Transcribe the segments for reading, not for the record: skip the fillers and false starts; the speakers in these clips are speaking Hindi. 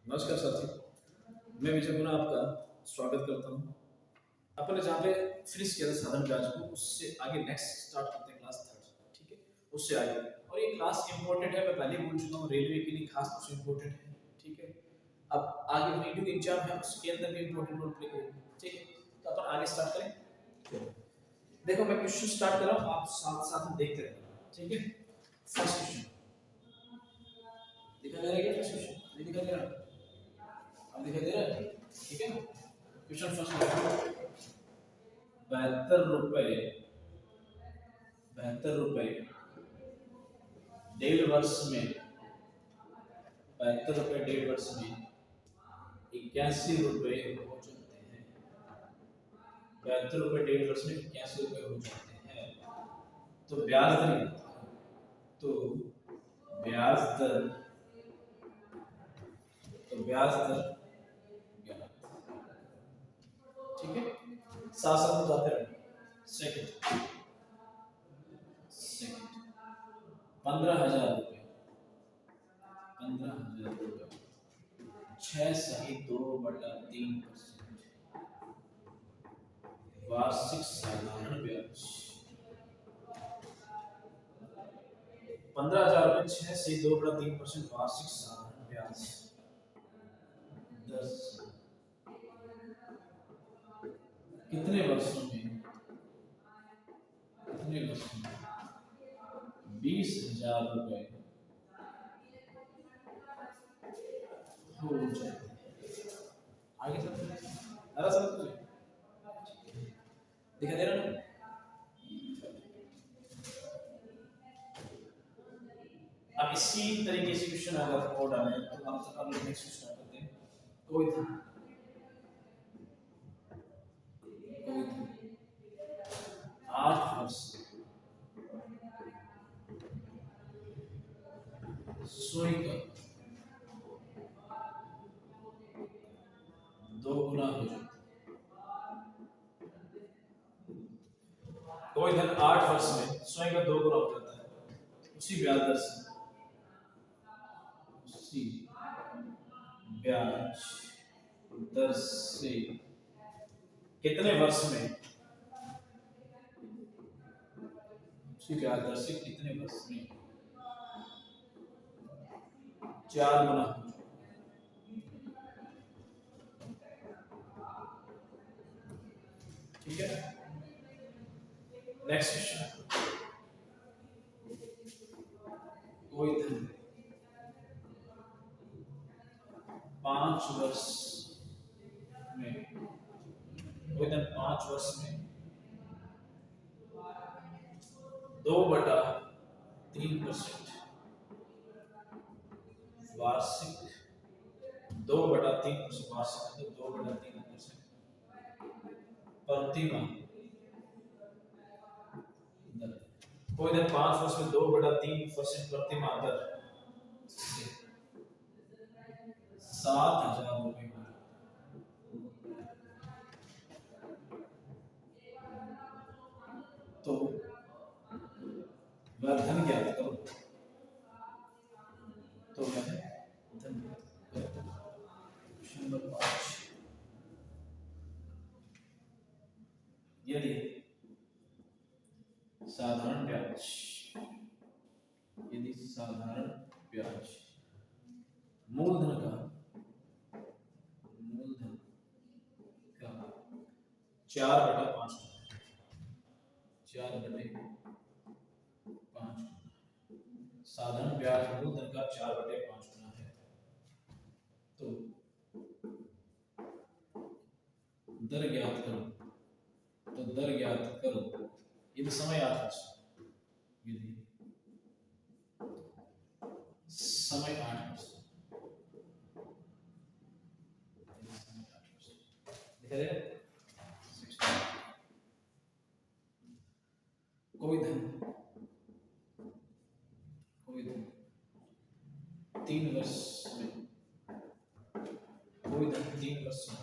नमस्कार साथी, मैं विजय गुना आपका स्वागत करता हूँ। अपन ने जहाँ पे फिनिश किया था साधारण ब्याज को, उससे आगे नेक्स्ट स्टार्ट करते हैं क्लास थर्ड। ठीक है, उससे आगे। और ये क्लास इंपॉर्टेंट है, मैं पहले ही बोल चुका हूँ, रेलवे के लिए खास तौर से इंपॉर्टेंट है। ठीक है, अब आगे वीडियो एग्जाम है, उसके अंदर भी इंपॉर्टेंट रोल प्ले करेगी। ठीक है, तो अपन आगे स्टार्ट करें। देखो, मैं क्वेश्चन स्टार्ट कर रहा हूँ, आप साथ साथ में देखते रहना। ठीक है, फर्स्ट क्वेश्चन दिखा दे रहा है क्या? फर्स्ट क्वेश्चन नहीं दिखा दे रहा, अब दिखाई दे रहा है? ठीक है, क्वेश्चन फर्स्ट। 72 रुपए, 72 रुपए डेढ़ वर्ष में, 72 रुपए डेढ़ वर्ष में 81 रुपए हो जाते हैं। 72 रुपए डेढ़ वर्ष में 81 रुपए हो जाते हैं। तो ब्याज दर, तो ब्याज दर, तो ब्याज दर, ठीक है, साथ साथ में जाते रहे। सेकंड, 15,000 रुपए, 15,000 रुपए 6 सही 2/3% वार्षिक साधारण ब्याज। 15,000 रुपए 6 सही 2/3% वार्षिक साधारण ब्याज। 10 कितने वर्षों में, कितने वर्षों में 20,000 रुपए हो जाते हैं। आगे सब अरे सब कुछ दिखा दे रहा ना। अब इसी तरीके से क्वेश्चन अगर और डालें तो हम अब नेक्स्ट स्टार्ट करते हैं। कोई था, कोई था 8 वर्ष, सोई का 2 गुना हो जाता है। कोई धन 8 वर्ष में स्वयं का 2 गुना हो जाता है उसी ब्याज दर से, उसी ब्याज दर से कितने वर्ष में, उसी ब्याज दर से कितने वर्ष में 4 गुना हो जाता है। ठीक है, नेक्स्ट क्वेश्चन। कोई धन 5 वर्ष में, कोई धन 5 वर्ष में 2/3% वार्षिक, 2/3% वार्षिक, तो 2/3% प्रतिमाह दर। कोई धन 5 वर्ष में 2/3% प्रतिमाह दर से 7,000 रुपए हो जाता है। तो वह धन ज्ञात करो, तो वह धन ज्ञात करो। क्वेश्चन नंबर 5, यदि साधारण ब्याज, यदि साधारण ब्याज मूलधन का, मूलधन का 4/5, 4/5, साधारण ब्याज मूलधन का 4/5 गुना है, तो दर ज्ञात करो, तो दर ज्ञात करो यदि समय 8 वर्ष, यदि समय 8 वर्ष, दिखा दे रहा है? कोई धन, कोई धन 3 वर्ष में, कोई धन 3 वर्ष में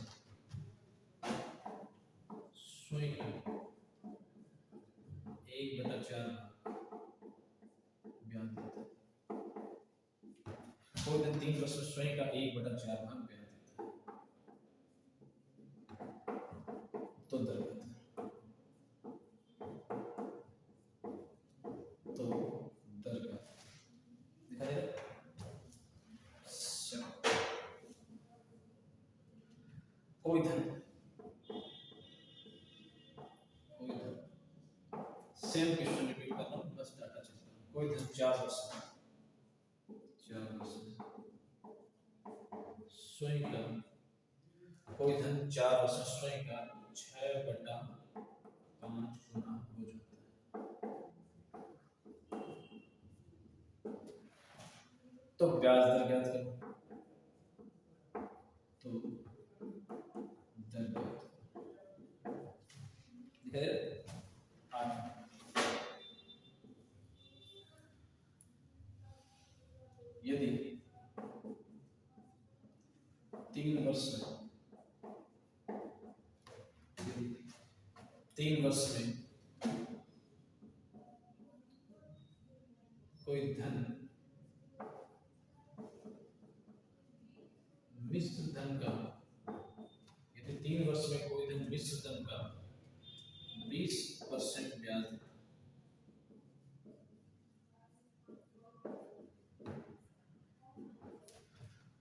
स्वयं 1/4 ब्याज देता है। कोई धन 3% स्वयं का 1/4 भाग ब्याज देता है। तो दर तो दर दिखा दे रहा। कोई धन सेम क्वेश्चन रिपीट कर रहा हूँ, बस डाटा चेक कर रहा हूँ। कोई धन 4 वर्ष स्वयं का, कोई धन 4 वर्ष स्वयं का 6/5 गुना हो जाता है। तो ब्याज दर ज्ञात करो। तो दर यदि 3 वर्ष में कोई धन मिश्र धन का, यदि 3 वर्ष में कोई धन मिश्र धन का 20% ब्याज,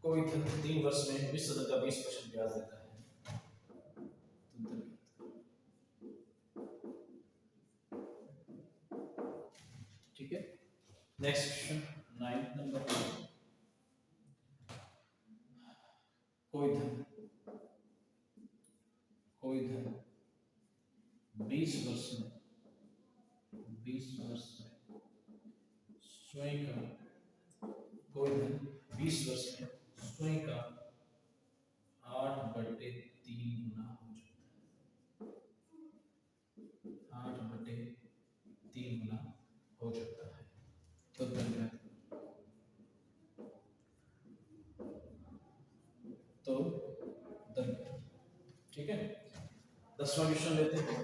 कोई धन 3 वर्ष में मिश्र धन का 20% ब्याज देता है, ठीक है। Next question 9 number. कोई धन 20 वर्ष में स्वयं का, कोई धन 20 वर्ष में स्वयं का 8/3 गुना हो जाता है, 8/3 गुना हो जाता है। तो दर, ठीक है। 10वां क्वेश्चन लेते हैं।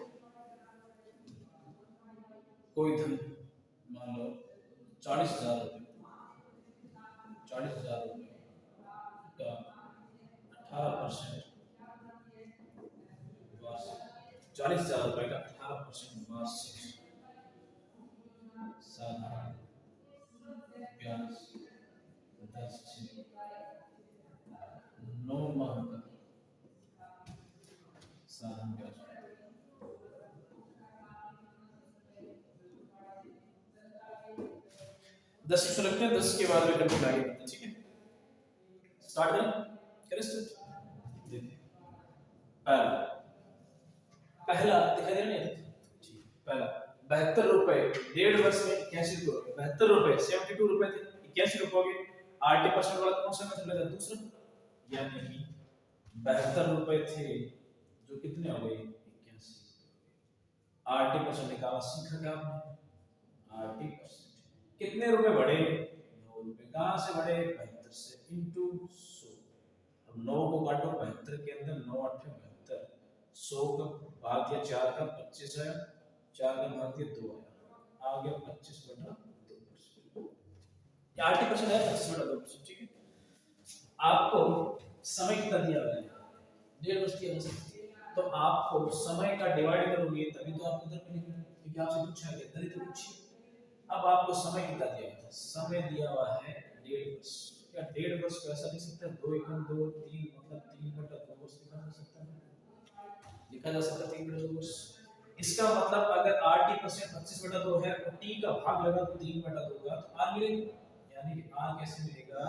कोई धन मान लो 40,000 रुपये का 18% वार्षिक, 40,000 रुपये का 18% वार्षिक साधारण ब्याज 10 से 9 माह का साधारण ब्याज। 10 क्वेश्चन लगते हैं, 10 के बाद में कंटिन्यू आगे बढ़ते हैं, ठीक है। स्टार्ट करें स्टार्ट। देखिए पहला दिखाई दे रहा है, ठीक। पहला 72 रुपए 1.5 वर्ष में 81 रुपए, 72 रुपए 72 रुपए थे, 81 रुपए हो गए। 80% वाला कौन सा मेथड लगा? दूसरा, यानी कि 72 रुपए थे जो कितने हो गए 81। 80% निकाला, सीखा क्या आपने? 80% कितने रुपए बढ़े? 9 रुपए। कहां से बढ़े? 72 से, इनटू 100। अब 9 को काटो 72 के अंदर, 9 8 72, 100 का भाग दिया 4 का 25 आया, 4 का भाग दिया 2 आया, आ गया 25/2%। ये 80% है, 25/2%, ठीक है। आपको समय कितना दिया हुआ है? 1.5 वर्ष की आवश्यकता, तो आपको समय का डिवाइड करोगे तभी तो आपको उधर मिलेगा, क्योंकि आपसे पूछा गया, इधर ही तो पूछिए। अब आपको समय कितना दिया हुआ है? समय दिया हुआ है 1.5 वर्ष। क्या 1.5 वर्ष को ऐसा लिख सकते हैं 2 एकम 2 3 मतलब 3/2 वर्ष लिखा जा सकता है, लिखा जा सकता है 3/2 वर्ष। इसका मतलब अगर RT% 25/2 है और T का भाग लगा तो 3/2 का, तो R मिलेगा, यानी कि R कैसे मिलेगा?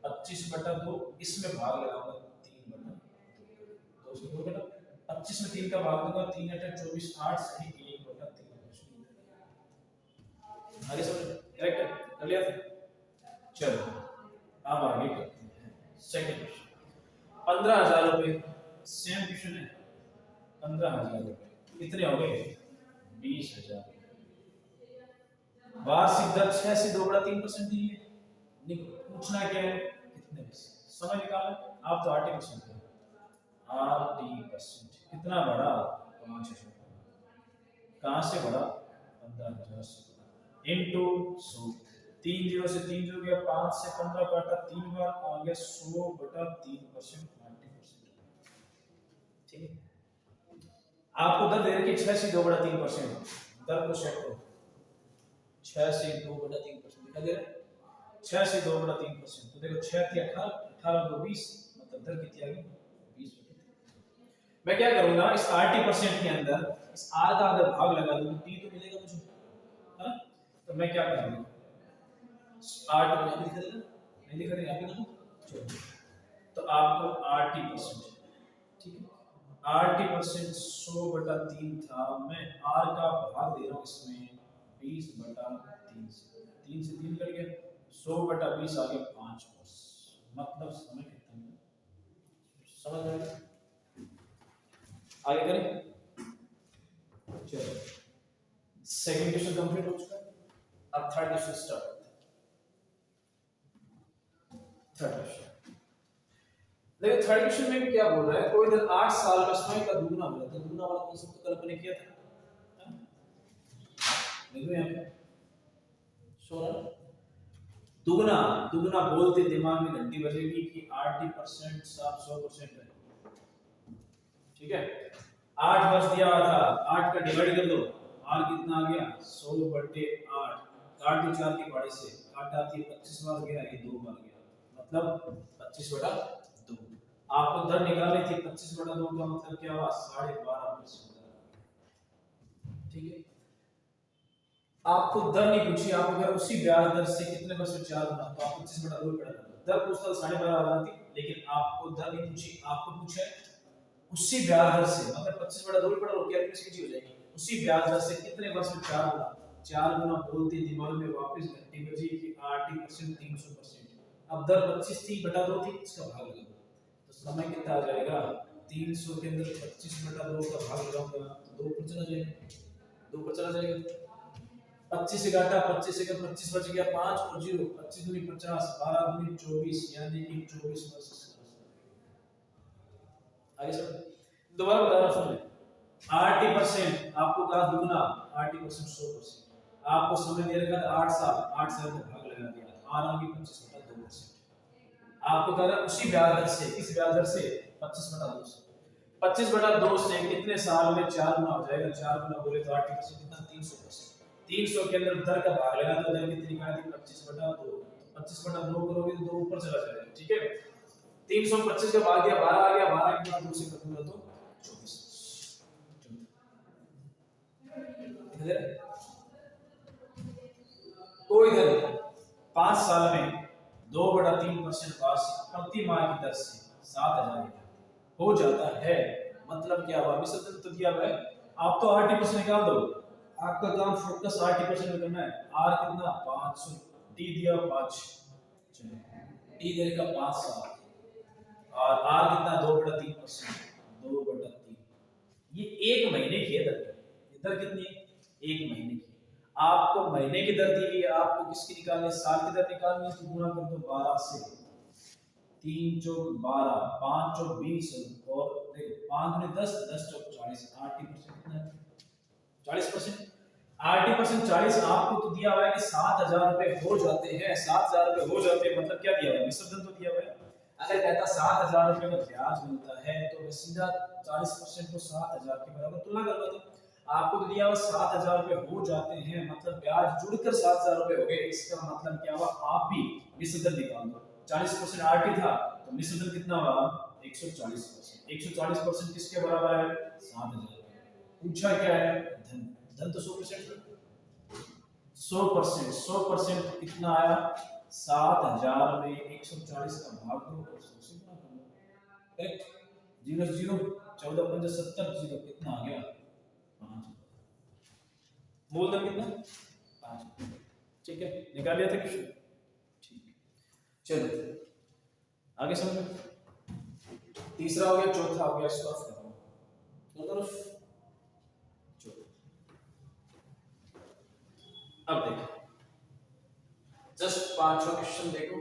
25/2, इसमें भाग लगाऊंगा 3/2, तो उसको 25 में 3 का भाग दूंगा, 3 8 24, 8 से 1/3। आगे समझ करेक्ट कर लिया फिर? चलो अब आगे करते हैं सेकंड क्वेश्चन। 15,000 रुपए, सेम क्वेश्चन है। 15,000 रुपए कितने हो गए? 20,000। वार्षिक दर 6 से 2/3% दी है। पूछना क्या है? कितने पैसे? समय निकालो। आप तो 80% थे, 80% कितना बढ़ा? 5,000। कहां से बढ़ा? 15,000 से, इनटू 100 3 जीरो से 3 जीरो गया, 5 से 15 काटा 3 बार, आ गया 100/3%, 90%। ठीक है, आपको दर दे रखी 6 से 2/3%, दर को सेट करो, 6 से 2/3% दिखा दे रहा है, 6 से 2/3%, तो देखो 6 थी 18, 18 को 20, मतलब दर कितनी आ गई 20/3। मैं क्या करूंगा, इस 80% के अंदर इस r का अगर भाग लगा दूं तो t तो मिलेगा मुझे, है ना? तो मैं क्या करूंगा, 8 को यहां लिख देना, नहीं लिख रहे यहां पे ना, तो आपको 80%, ठीक है, 80% 100/3 था, मैं r का भाग दे रहा हूं इसमें 20/3 से, 3 से 3 कट गया, 100/20 आ गया 5%, मतलब समय कितना है, समझ में आया? आगे करें, चलो सेकंड क्वेश्चन कंप्लीट हो चुका है, अब थर्ड क्वेश्चन स्टार्ट करते हैं। थर्ड क्वेश्चन देखो, थर्ड क्वेश्चन में क्या बोल रहा है, कोई दिन 8 साल में समय का दुगना हो जाता है, दुगना वाला कॉन्सेप्ट तो कल अपने किया था, देखो यहाँ पे सोरा दुगना, दुगना बोलते दिमाग में घंटी बजेगी कि 80% साफ 100% है, ठीक है, 8 वर्ष दिया हुआ था, 8 का डिवाइड कर दो, r कितना आ गया 100/8, काट दो 4 के पहाड़े से, काट आती है 25 बार गया, ये 2 बार गया, मतलब 25/2। आपको दर निकालनी थी, 25/2 का मतलब क्या हुआ 12.5%, ठीक है, आपको दर नहीं पूछी, आप अगर उसी ब्याज दर से कितने परसेंट 4 गुना, तो आप 25/2 पड़ा, दर पूछता तो 12.5 आ जाती, लेकिन आपको दर नहीं पूछी, आपको पूछा है उसी ब्याज दर से, मतलब 25/2 पड़ा, और कैलकुलेशन की हो जाएगी, उसी ब्याज दर से कितने वर्ष में 4 गुना, 4 गुना बोलते दिमाग में वापस घंटी बजी कि 80% 300%, अब दर 25/2 थी, इसका भाग लगा दो, तो समय कितना आ जाएगा, 300 के अंदर 25/2 का भाग लगाऊंगा तो 2 पर चला जाएगा, 2 पर चला जाएगा, 25 से काटा, 25 से 25 बच गया, 5 और 0, 25 दूनी 50, 12 दूनी 24, यानी कि 24 वर्ष। आगे चलो, दोबारा बता रहा हूं, 80% आपको कहा दुगना, 80% 100%, आपको समय दे रखा था 8 साल, 8 साल का भाग लगा दिया, आर आ गई 25/2%, आपको कह रहा उसी ब्याज दर से, किस ब्याज दर से 25/2 से, 25/2 से कितने साल में 4 गुना हो जाएगा, 4 गुना बोले तो 80% कितना 300%, 300 के अंदर दर का भाग लगा तो दर कितनी निकाली थी 25/2, 25/2 करोगे तो 2 ऊपर चला जाएगा, ठीक है, 325 का भाग दिया 12 आ गया, 12 के बाद 2 से कटूंगा तो 24, तो इधर 5 साल में 2/3% वार्षिक प्रति माह की दर से 7,000 हो जाता है, मतलब क्या हुआ, विसर्जन तो दिया हुआ है, आप तो 80% निकाल दो, आपका काम फोकस 80% में करना है, r कितना 500, t दिया 5, t देने का 5 साल, और r कितना 2/3%, 2/3, ये 1 महीने की है दर, दर कितनी है 1 महीने की, आपको महीने की दर दी गई है, आपको किसकी निकालनी है, साल की दर निकालनी है, तो गुणा कर दो 12 से, 3 चौक 12, 5 चौक 20, और देखो 5 दूनी 10, 10 चौक 40, 80% कितना है 40%, 80% 40, आपको तो दिया हुआ है कि 7,000 रुपए हो जाते हैं, 7,000 रुपए हो जाते हैं, मतलब क्या दिया हुआ है, विसर्जन तो दिया हुआ है, अगर कहता 7,000 रुपए का ब्याज मिलता है तो मैं सीधा 40% को 7,000 के बराबर तुलना कर लेता हूं, आपको तो दिया हुआ 7,000 रुपए हो जाते हैं, मतलब ब्याज जुड़कर 7,000 रुपए हो गए, इसका मतलब क्या हुआ, आप भी विसर्जन निकाल दो, 40% आरटी था तो विसर्जन कितना हुआ 140%, 140% किसके बराबर है 7,000, पूछा क्या है धन, धन तो 100%, 100%, 100% कितना आया 7,000 में 140 का भाग दो और 100 से गुणा कर दो, करेक्ट, 0 0, 14 5 70, 0 कितना आ गया 5, मूलधन कितना 5, ठीक है, निकाल लिया था क्वेश्चन, ठीक, चलो आगे समझो, तीसरा हो गया, चौथा हो गया, इसको ऑफ करो, दोनों तरफ, अब देखो जस्ट 5वां क्वेश्चन देखो,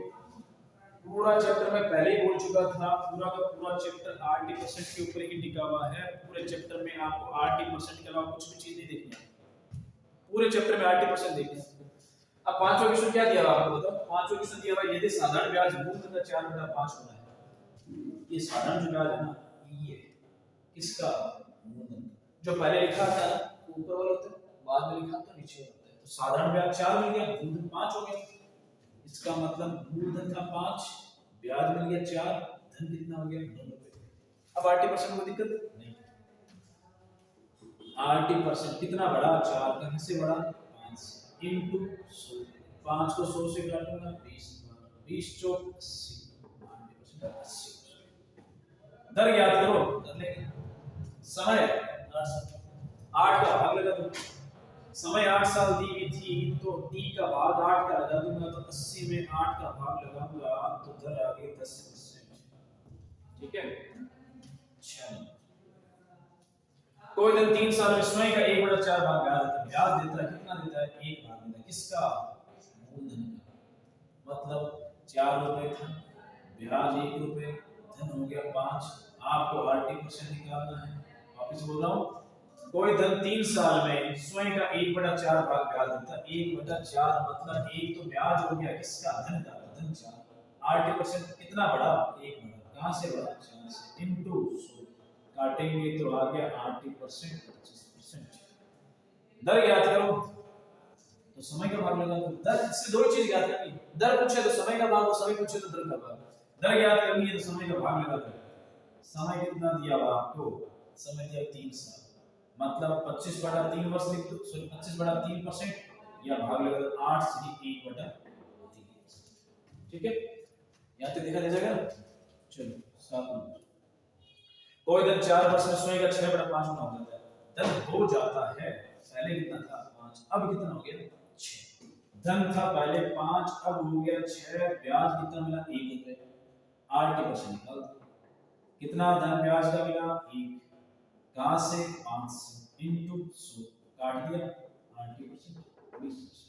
पूरा चैप्टर मैं पहले ही बोल चुका था, पूरा का पूरा चैप्टर 80% के ऊपर ही टिका हुआ है, पूरे चैप्टर में आपको 80% के अलावा कुछ भी चीज नहीं देखनी है, पूरे चैप्टर में 80% देखना है, अब पांचवा क्वेश्चन क्या दिया हुआ आपको बताओ। पांचवा क्वेश्चन दिया हुआ यदि साधारण ब्याज मूलधन का 4/5 होना है। ये साधारण जो ब्याज है ना, ये किसका? मूलधन। जो पहले लिखा था ऊपर वाला होता है, बाद में लिखा था नीचे होता है। तो साधारण ब्याज 4 मिल गया, मूलधन 5 हो गया। इसका मतलब मूलधन था 5, ब्याज मिल गया 4, धन कितना हो गया? 9 रुपए। अब 80% को दिक्कत नहीं। 80% कितना बढ़ा? 4 कहां से बढ़ा? 5 इनटू 100। 5 को 100 से काटूंगा 20 बार, 20 चौक 80, 80%। दर याद करो, दर लेंगे। समय 8 का भाग लगा दो। समय 8 साल दी हुई थी, तो t का भाग 8 का लगा दूंगा, तो 80 में 8 का भाग लगाऊंगा, तो दर आ गई 10%। ठीक है। चलो, कोई दिन 3 साल में स्वयं का 1/4 भाग ब्याज देता है। कितना देता है? 1 भाग देता है। किसका? मूलधन का। मतलब 4 रुपए था, ब्याज 1 रुपए, धन हो गया 5। आपको 80% निकालना है। वापस बोल रहा हूँ, कोई धन 3 साल में स्वयं का 1/4 भाग ब्याज देता है। 1/4 मतलब 1 तो ब्याज हो गया किसका? धन का। धन 4, 80% कितना बढ़ा? 1 बढ़ा। कहां से बढ़ा? 4 से, इनटू 100 काटेंगे तो आ गया 80%, 25%। दर याद करो तो समय का भाग लगा दो। दर से दो चीज याद करनी, दर पूछे तो समय का भाग, और समय पूछे तो दर का भाग। दर याद करनी है तो समय का भाग लगा दो। समय कितना दिया हुआ आपको? समय दिया 3 साल, मतलब 25/3 वर्ष लिख दो, सॉरी 25/3%, या भाग लगा दो 8 से 1/3। ठीक है, यहां तक दिखा दे जाएगा। चलो 7 नंबर, कोई धन 4 वर्ष में स्वयं का 6/5 गुना हो जाता है। धन हो जाता है, पहले कितना था? 5, अब कितना हो गया? 6। धन था पहले 5, अब हो गया 6। ब्याज कितना मिला? 1 रुपए। 80% निकाल दो। कितना धन ब्याज का मिला? 1। कहां से? 5 से, इनटू 100 काट दिया 80%, 20%।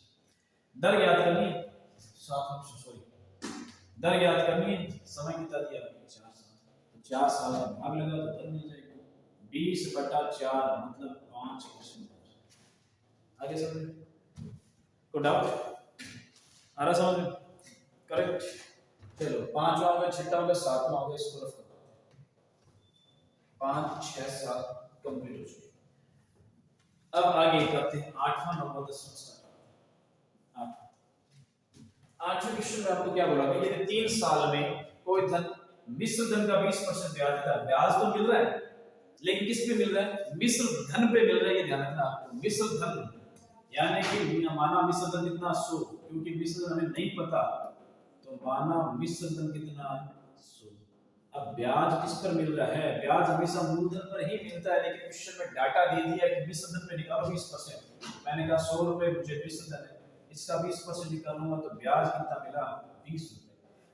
दर याद करनी है, 7, सॉरी, दर याद करनी है। समय कितना दिया? 4 साल, तो 4 साल का भाग लगा तो दर मिल जाएगी 20/4, मतलब 5%। आगे समझ को डाउट आ रहा? समझ में? करेक्ट। चलो 5वां हो गया, 6वां हो गया, 7वां हो गया। इसको रख दो। 5, 6, 7 कंप्लीट हो चुके। अब आगे करते हैं 8वां, 9वां, 10वां स्टार्ट। 8वें क्वेश्चन में आपको क्या बोला कि यदि 3 साल में कोई धन मिश्र धन का 20% ब्याज देता है। ब्याज तो मिल रहा है, लेकिन किस पे मिल रहा है? मिश्र धन पे मिल रहा है। ये ध्यान रखना आपको, मिश्र धन, यानी कि माना मिश्र धन कितना? 100, क्योंकि मिश्र धन हमें नहीं पता, तो माना मिश्र धन कितना? 100। अब ब्याज किस पर मिल रहा है? ब्याज हमेशा मूलधन पर ही मिलता है, लेकिन क्वेश्चन में डाटा दे दिया कि मिश्र धन पे निकालो 20%। मैंने कहा 100 रुपए मुझे मिश्र धन है, इसका 20% निकालूंगा, तो ब्याज कितना मिला? 20 रुपए।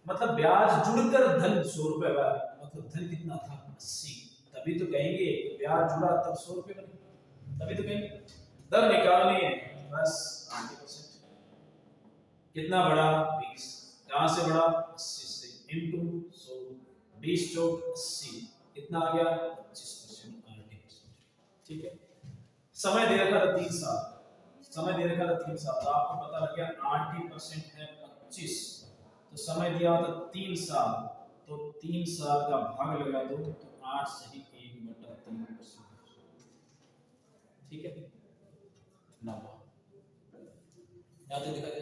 मतलब ब्याज जुड़कर धन 100 रुपए हुआ, मतलब धन कितना था? 80। तभी तो कहेंगे ब्याज जुड़ा तब 100 रुपए बने, तभी तो कहेंगे। दर निकालनी है, बस 80%। कितना बढ़ा? 20। कहां से बढ़ा? 80 से, इनटू 100, 20 चौक 80, कितना आ गया? 25%, 80%। ठीक है। समय दे रखा था 3 साल, समय दे रखा था 3 साल, तो आपको पता लग गया 80% है 25, तो समय दिया होता 3 साल, तो 3 साल का भाग लगा दो, तो 8 सही 1/3%। ठीक है। 9 याद दिखा दे।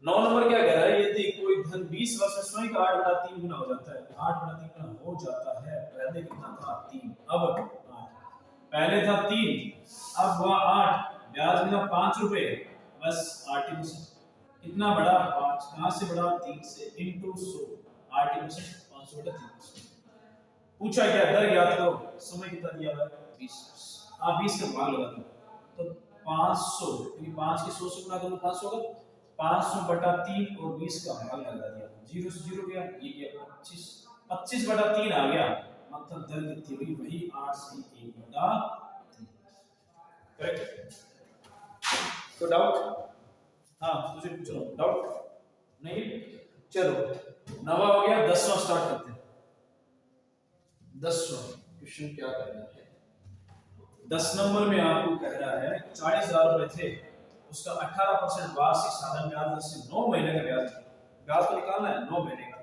9 नंबर क्या कह रहा है? यदि कोई धन 20 वर्ष में स्वयं का 8/3 गुना हो जाता है। 8/3 गुना हो जाता है, पहले कितना था? 3, अब 8। पहले था 3, अब हुआ 8, ब्याज मिला 5 रुपए, बस 80%। कितना बढ़ा? 5। कहां से बढ़ा? 3 से, इनटू 100, 80%, 500/3%। पूछा क्या? दर याद करो। समय कितना दिया हुआ है? 20। आप 20 का भाग लगा दो, तो 500, क्योंकि 5 के 100 से गुणा करो 500 का, 500/3 और 20 का भाग लगा दिया, 0 से 0 गया, ये गया 25, 25/3 आ गया, मतलब दर कितनी हुई? वही 8 से 1/3। करेक्ट। तो डाउट? हाँ तुझे पूछ रहा हूं, डाउट नहीं? चलो 9वां हो गया, 10वां स्टार्ट करते हैं। 10वां क्वेश्चन क्या कह रहा है? 10 नंबर में आपको कह रहा है 40,000 रुपए थे, उसका 18% वार्षिक साधन ब्याज दर से 9 महीने का ब्याज ब्याज तो निकालना है 9 महीने का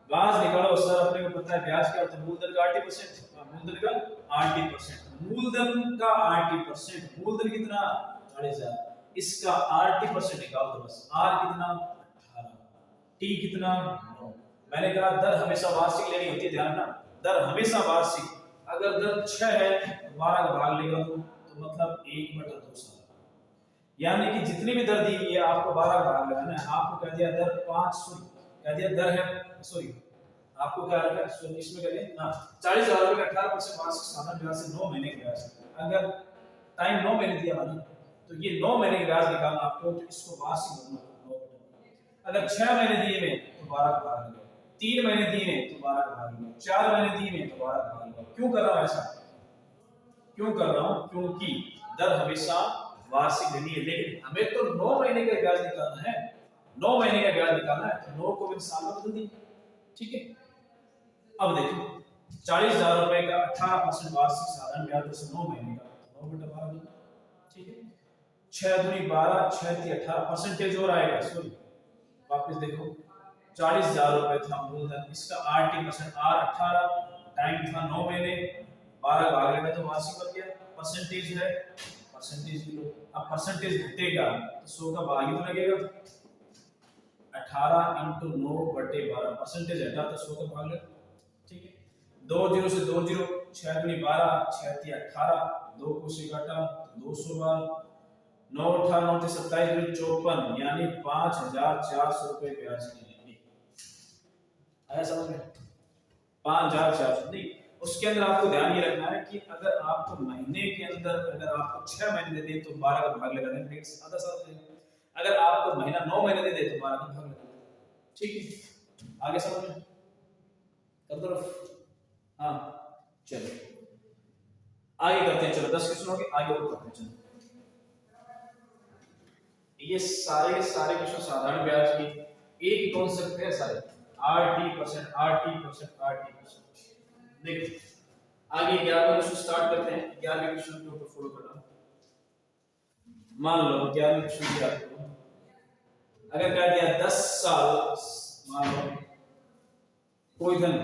ब्याज निकालो सर। अपने को पता है ब्याज क्या होता है, मूलधन का 80%, मूलधन का 80%, मूलधन का 80%, मूलधन कितना 40,000, इसका 80% निकाल दो बस। आर कितना 18, टी कितना 9। मैंने कहा दर हमेशा वार्षिक लेनी होती है, ध्यान रखना दर हमेशा वार्षिक। अगर दर 6 है तो 12 का भाग लेगा तो मतलब 1/2 साल, यानी कि जितनी भी दर दी हुई है आपको 12 का भाग लगाना है। आपको कह दिया दर 5 कह दिया दर है सॉरी आपको क्या रखा है इसमें कह दिया हां 40,000 रुपए का 18% वार्षिक साधन ब्याज से 9 महीने का ब्याज। अगर टाइम 9 महीने दिया मानो तो ये 9 महीने का ब्याज निकालना आपको, तो इसको वार्षिक बोलना 9। अगर 6 महीने दिए में तो 12 का भाग लगेगा, 3 महीने दिए में तो 12 का भाग लगेगा, 4 महीने दिए में तो 12 का भाग लगेगा। क्यों कर रहा हूं ऐसा, क्यों कर रहा हूं, क्योंकि दर हमेशा वार्षिक लेनी है, लेकिन हमें तो 9 महीने का ब्याज निकालना है, 9 महीने का ब्याज निकालना है तो 9 को भी साल में बदल दी। ठीक है, अब देखो 40,000 रुपए का 18% वार्षिक साधारण ब्याज दर से 9 महीने का 9/12 दो। ठीक है, 6 दूनी 12, 6 × 18 परसेंटेज और आएगा सॉरी वापस देखो 40,000 रुपए था मूलधन, इसका 80% आर 18, टाइम था 9 महीने, 12 भाग लेगा तो वार्षिक बन गया, परसेंटेज है परसेंटेज की लो। अब परसेंटेज घटेगा तो 100 का भाग ही तो लगेगा, 18 × 9/12 परसेंटेज हटा तो 100 का भाग लगा। ठीक है, 2 0 से 2 0, 6 दूनी 12, 6 × 18, 2 को से काटा 200 बार, 9 18 9 × 27 54, यानी 5,400 रुपए ब्याज की लेंगे। आया समझ में, 5,400 नहीं। उसके अंदर आपको ध्यान ये रखना है कि अगर आपको महीने के अंदर अगर आपको 6 महीने दे दे तो 12 का भाग लगा देंगे, आधा साल देंगे। अगर आपको महीना 9 महीने दे दे तो 12 का भाग लगा देंगे। ठीक है, आगे समझ में कर दो। हाँ चलो आगे करते हैं, चलो 10 क्वेश्चन हो गए, आगे और करते हैं। चलो ये सारे क्वेश्चन साधारण ब्याज की एक कॉन्सेप्ट है सारे, RT%, RT%। देखो आगे 11वां क्वेश्चन स्टार्ट करते हैं। 11वें क्वेश्चन के ऊपर फॉलो करना। मान लो 11वें क्वेश्चन की आपको अगर कह दिया 10 साल, मान लो कोई धन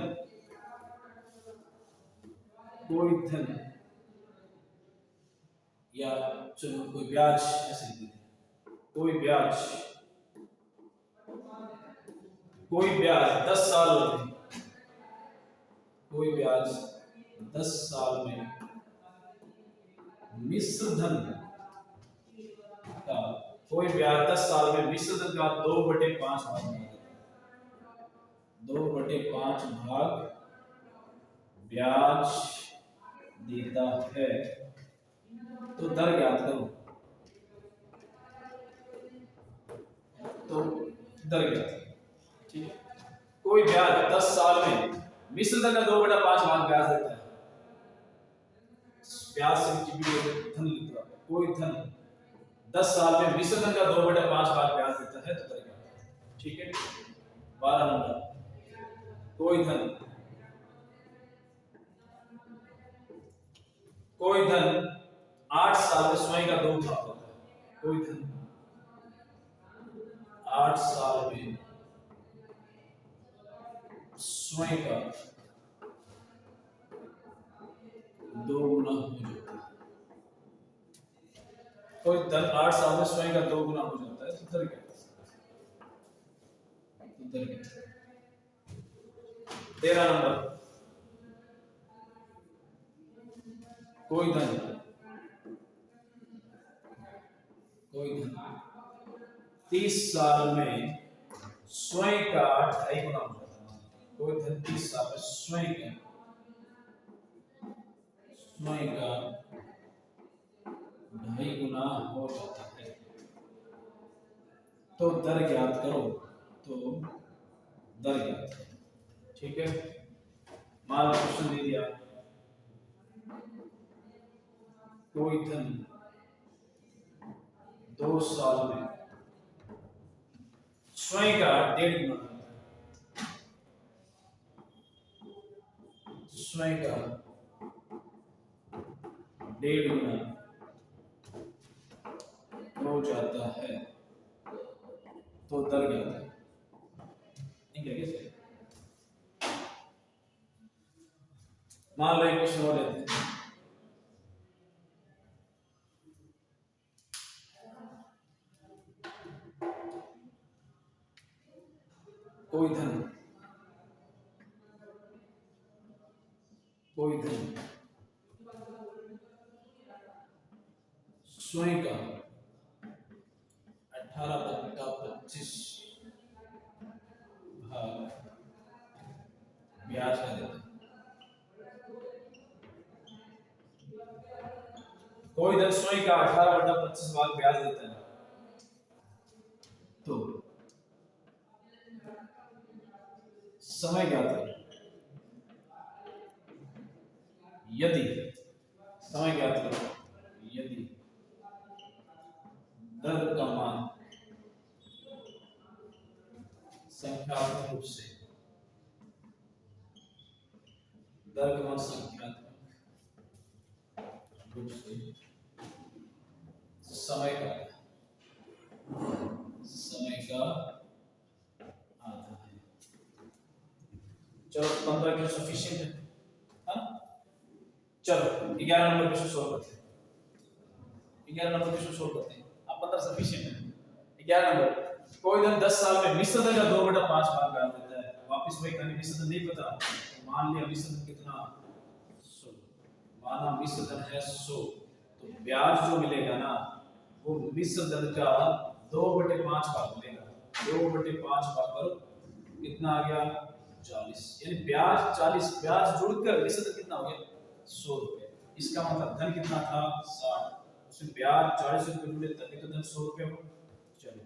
या चलो कोई ब्याज ऐसे लिख देते हैं, कोई ब्याज 10 साल में, कोई ब्याज 10 साल में मिश्र धन का, कोई ब्याज 10 साल में मिश्र धन का 2/5 भाग मिलेगा, 2/5 भाग ब्याज देता है, तो दर ज्ञात करो। तो दर ज्ञात, ठीक है, कोई ब्याज 10 साल में मिश्र धन का 2/5 भाग ब्याज देता है, ब्याज से धन लिखता है, कोई धन 10 साल में मिश्र धन का 2/5 भाग ब्याज देता है तो दर ज्ञात। ठीक है, 12 नंबर कोई धन 8 साल में स्वयं का 2 भाग होता है, कोई धन 8 साल में स्वयं का 2 गुना हो जाता है, कोई धन 8 साल में स्वयं का 2 गुना हो जाता है तो दर क्या, 13 नंबर कोई धन 30 साल में स्वयं का 2.5 गुना हो जाता है, कोई धन 30 साल में स्वयं का 2.5 गुना हो जाता है, तो दर ज्ञात करो, तो दर ज्ञात करो। ठीक है, मान लो क्वेश्चन दे दिया कोई धन 2 साल में स्वयं का 1.5 गुना, स्वयं का 1.5 गुना हो जाता है तो दर क्या होता है? ठीक है कैसे? मान लो एक क्वेश्चन और लेते हैं। कोई धन स्वयं का 18/25 भाग ब्याज का देता है। कोई धन स्वयं का 18/25 भाग ब्याज देता है तो समय क्या था? यदि समय क्या था? यदि दर का मान संख्यात्मक रूप से समय का आधा है। चलो 15 क्वेश्चन सफिशिएंट है, हाँ? चलो 11 नंबर क्वेश्चन सोल्व करते हैं। 11 नंबर क्वेश्चन सोल्व करते हैं। अब 15 सफिशिएंट है। 11 नंबर, कोई धन 10 साल में मिश्र धन का 2/5 भाग ब्याज देता है। वापस वही करनी, मिश्र धन नहीं पता तो मान लिया मिश्र धन कितना 100, माना मिश्र धन है 100, तो ब्याज जो मिलेगा ना वो मिश्र धन का 2/5 भाग मिलेगा। 2/5 भाग पर कितना आ गया 40, यानी ब्याज 40, ब्याज जुड़कर मिश्र धन कितना हो गया 100 रुपए। इसका मतलब धन कितना था 60, उसमें ब्याज 40 रुपए जुड़े तभी तो धन 100 रुपए हो। चलो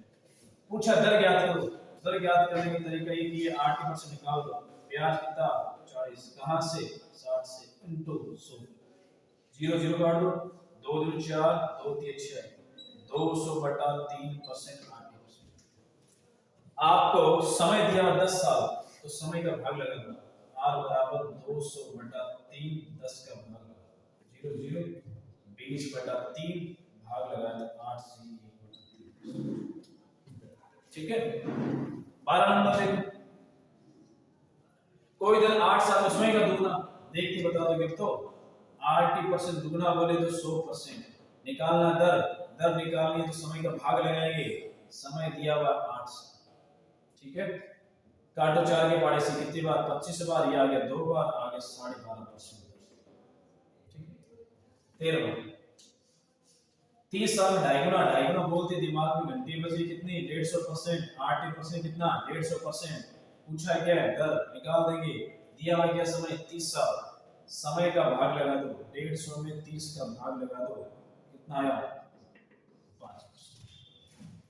पूछा दर ज्ञात करो। दर ज्ञात करने का तरीका ये कि 8 से निकाल दो। ब्याज कितना 40, कहां से 60 से इनटू 100, 0 0 काट दो, 2 दूनी 4, 2 3 6, 200/3% 8%। आपको समय दिया 10 साल तो समय का भाग लगा दो, r बराबर 200/3 10 का भाग लगा 0 0 20/3 भाग लगा तो 8 से 1/3। ठीक है। 12 नंबर देखो, कोई धन 8 साल में स्वयं का दुगना, देख के बता दोगे तो 80% दुगना बोले तो 100%। निकालना दर, दर निकालनी है तो समय का भाग लगाएंगे, समय दिया हुआ 8 साल। ठीक है, काटो 4 के पाड़े से कितनी बार 25 बार, ये आ गया 2 बार, आ गया 12.5%। ठीक है। 13 30 साल में डायगोना, डायगोना बोलते दिमाग में घंटे बजे कितनी 150%, 80% कितना 150%। पूछा क्या है दर, निकाल देंगे। दिया हुआ क्या समय 30 साल, समय का भाग लगा दो, 150 में 30 का भाग लगा दो, कितना आया 5%।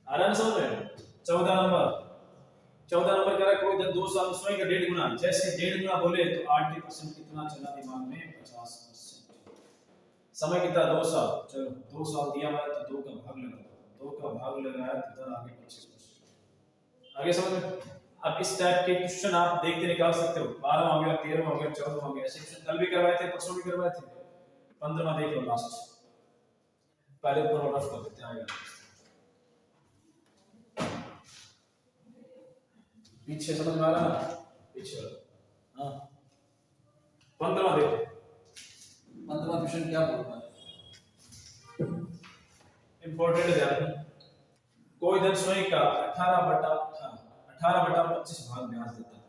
आराम समझ रहे हो। 14 नंबर, 14 नंबर कह रहा है कोई धन 2 साल में स्वयं का 1.5 गुना, जैसे 1.5 गुना बोले तो 80% कितना चला दिमाग में 50%। समय कितना 2 साल, चलो 2 साल दिया हुआ है तो 2 का भाग लगा दो, 2 का भाग लगाया तो दर आगे 25%। आगे समझ में। अब इस टाइप के क्वेश्चन आप देख के निकाल सकते हो। 12 हो गया, 13 हो गया, 14 हो गया। ऐसे क्वेश्चन कल भी करवाए थे, परसों भी करवाए थे। 15वां देख लो लास्ट, पहले ऊपर और रफ कर देते हैं। पीछे समझ में आ रहा है पीछे, हाँ 15वां देखो। 15वां क्वेश्चन क्या बोल रहा है, इंपॉर्टेंट है ध्यान। कोई धन स्वयं का 18/25 भाग ब्याज देता है।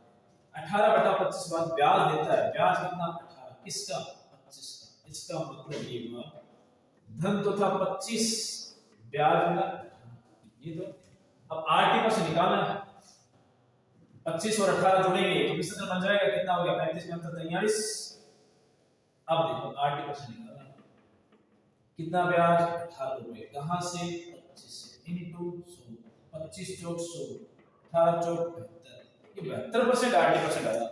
18/25 भाग ब्याज देता है। ब्याज कितना 18, किसका 25 का। इसका मतलब ये हुआ धन तो था 25, ब्याज मिला ये तो। अब 80% निकालना है, 25 और 18 जोड़ेंगे तो किसका बन जाएगा, कितना हो गया 35 में 43। अब देखो 80% निकालना है, कितना ब्याज 18 रुपए, कहां से 25 से इनटू 100, 25 चौक 100, 18 चौक 72, ये 72% 80% आया।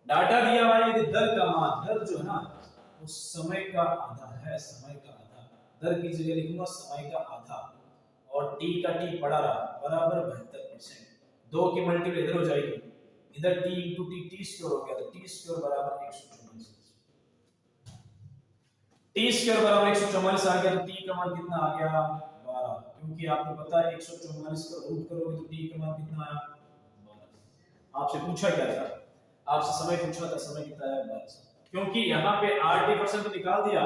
डाटा दिया हुआ है, दर का मान, दर जो है ना वो समय का आधा है, समय का आधा। दर की जगह लिखूंगा समय का आधा, और t का t पड़ा रहा बराबर 72%। 2 की मल्टीपल इधर हो जाएगी, इधर t into t, t square हो गया तो t स्क्वायर बराबर 144। t स्क्वायर बराबर 144 आ गया तो t का मान कितना आ गया 12। क्योंकि आपको पता है 144 का रूट करोगे तो t का मान कितना आया 12। आपसे पूछा क्या था, आपसे समय पूछा था, समय कितना आया 12। क्योंकि यहाँ पे RT% तो निकाल दिया,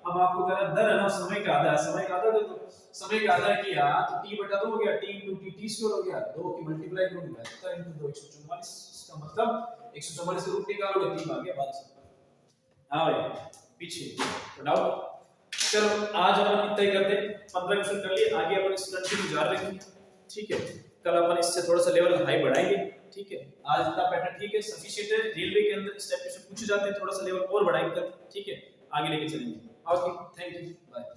अब आपको कह रहा दर है ना समय का आधा है, समय का आधा दे दो, समय का आधा किया तो t बटा 2 हो गया, t into t t square हो गया, 2 की मल्टीप्लाई करोगे 72 into 2 144, इसका मतलब 144 का रूट निकालोगे 3 आ गया 12। हाँ भाई पीछे तो डाउट। चलो आज अपन इतना ही करते हैं, 15 क्वेश्चन कर लिए, आगे अपन इस कंटिन्यू जारी रखेंगे, ठीक है। कल अपन इससे थोड़ा सा लेवल हाई बढ़ाएंगे, ठीक है। आज इतना पैटर्न ठीक है, सफिशिएंट है। रेलवे के अंदर इस टाइप क्वेश्चन पूछे जाते हैं, थोड़ा सा लेवल और बढ़ाएंगे, ठीक है, आगे लेके चलेंगे। Okay, thank you, bye.